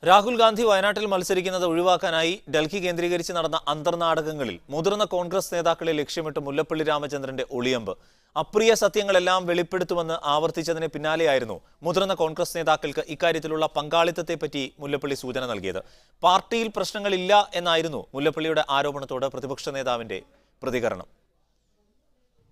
രാഹുൽ ഗാന്ധി വയനാട്ടിൽ മത്സരിക്കുന്നത് ഒഴിവാക്കാനായി ഡൽഹി കേന്ദ്രീകരിച്ച് നടന്ന അന്തർനാടകങ്ങളിൽ മുതിർന്ന കോൺഗ്രസ് നേതാക്കളെ ലക്ഷ്യമിട്ട് മുല്ലപ്പള്ളി രാമചന്ദ്രന്റെ ഒളിയമ്പ് അപ്രിയ സത്യങ്ങളെല്ലാം വെളിപ്പെടുത്തുമെന്ന് ആവർത്തിച്ചതിന് പിന്നാലെയായിരുന്നു മുതിർന്ന കോൺഗ്രസ് നേതാക്കൾക്ക് ഇക്കാര്യത്തിലുള്ള പങ്കാളിത്തത്തെപ്പറ്റി മുല്ലപ്പള്ളി സൂചന നൽകിയത്. പാർട്ടിയിൽ പ്രശ്നങ്ങളില്ല എന്നായിരുന്നു മുല്ലപ്പള്ളിയുടെ ആരോപണത്തോട് പ്രതിപക്ഷ നേതാവിന്റെ പ്രതികരണം.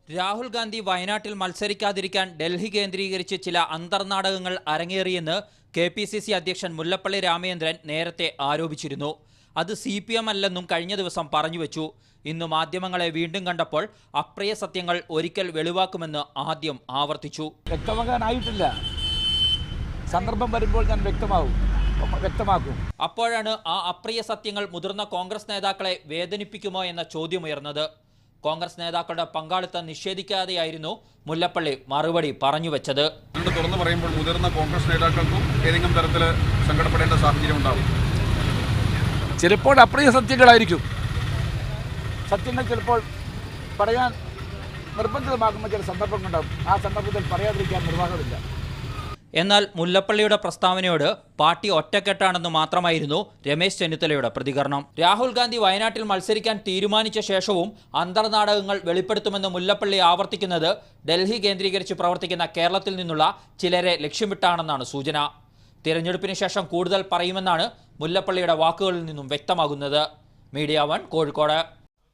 രാഹുൽ ഗാന്ധി വയനാട്ടിൽ മത്സരിക്കാതിരിക്കാൻ ഡൽഹി കേന്ദ്രീകരിച്ച് ചില അന്തർനാടകങ്ങൾ അരങ്ങേറിയെന്ന് KPCC അധ്യക്ഷൻ മുല്ലപ്പള്ളി രാമചന്ദ്രൻ നേരത്തെ ആരോപിച്ചിരുന്നു. അത് CPM അല്ലെന്നും കഴിഞ്ഞ ദിവസം പറഞ്ഞുവെച്ചു. ഇന്ന് മാധ്യമങ്ങളെ വീണ്ടും കണ്ടപ്പോൾ അപ്രിയ സത്യങ്ങൾ ഒരിക്കൽ വെളിവാക്കുമെന്ന് ആദ്യം ആവർത്തിച്ചു. വ്യക്തമാക്കാനായിട്ടില്ല, സന്ദർഭം വരുമ്പോൾ ഞാൻ വ്യക്തമാക്കും. അപ്പോഴാണ് ആ അപ്രിയ സത്യങ്ങൾ മുതിർന്ന കോൺഗ്രസ് നേതാക്കളെ വേദനിപ്പിക്കുമോ എന്ന ചോദ്യമുയർന്നത്. കോൺഗ്രസ് നേതാക്കളുടെ പങ്കാളിത്തം നിഷേധിക്കാതെയായിരുന്നു മുല്ലപ്പള്ളി മറുപടി പറഞ്ഞുവെച്ചത്. തുറന്നു പറയുമ്പോൾ മുതിർന്ന കോൺഗ്രസ് നേതാക്കൾക്കും ഏതെങ്കിലും തരത്തിൽ സങ്കടപ്പെടേണ്ട സാഹചര്യം ഉണ്ടാവും. ചിലപ്പോൾ അപ്രിയ സത്യങ്ങളായിരിക്കും. സത്യങ്ങൾ ചിലപ്പോൾ പറയാൻ നിർബന്ധിതമാകുന്ന ചില സന്ദർഭങ്ങളുണ്ടാവും. ആ സന്ദർഭത്തിൽ പറയാതിരിക്കാൻ നിർവാഹമില്ല. എന്നാൽ മുല്ലപ്പള്ളിയുടെ പ്രസ്താവനയോട് പാർട്ടി ഒറ്റക്കെട്ടാണെന്ന് മാത്രമായിരുന്നു രമേശ് ചെന്നിത്തലയുടെ പ്രതികരണം. രാഹുൽ ഗാന്ധി വയനാട്ടിൽ മത്സരിക്കാൻ തീരുമാനിച്ച ശേഷവും അന്തർനാടകങ്ങൾ വെളിപ്പെടുത്തുമെന്ന് മുല്ലപ്പള്ളി ആവർത്തിക്കുന്നത് ഡൽഹി കേന്ദ്രീകരിച്ച് പ്രവർത്തിക്കുന്ന കേരളത്തിൽ നിന്നുള്ള ചിലരെ ലക്ഷ്യമിട്ടാണെന്നാണ് സൂചന. തിരഞ്ഞെടുപ്പിന് ശേഷം കൂടുതൽ പറയുമെന്നാണ് മുല്ലപ്പള്ളിയുടെ വാക്കുകളിൽ നിന്നും വ്യക്തമാകുന്നത്. മീഡിയ 1 കോഴിക്കോട്.